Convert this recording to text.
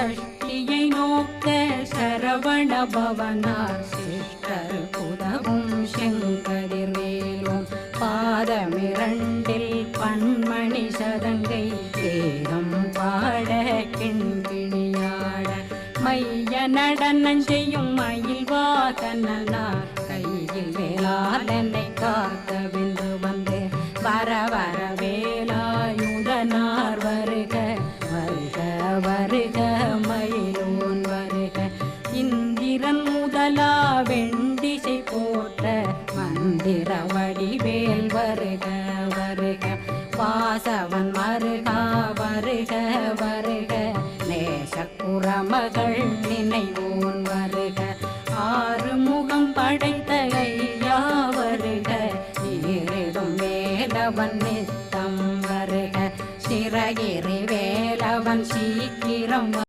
சஷ்டியை நோக்க சரவண பவனார் சிஷ்டர் புதவும் செங்கதிர்வேலும் பாதமிரண்டில் பன்மணி சதங்கை தேகம் பாட கிண்கிணியாட மைய நடனம் செய்யும் மயில் வாகனார் கையில் வேளாளனை காக்க வென்று வந்து வர வர வேலாயுதனார் வருக வருக வருக மயிலோன் வருக இந்திரன் முதலா வெண்டிசை போற்ற மந்திர வடிவேல் வருக வருக வாசவன் மருகா வருக வருக நேசக்குறமகள் நினைவோன் வருக ஆறு முகம் படைத்த ஐயா வருக ஈரிடும் வேலவன் நித்தம் வருக சிறகிரி வேலவன் சீக்கிரம்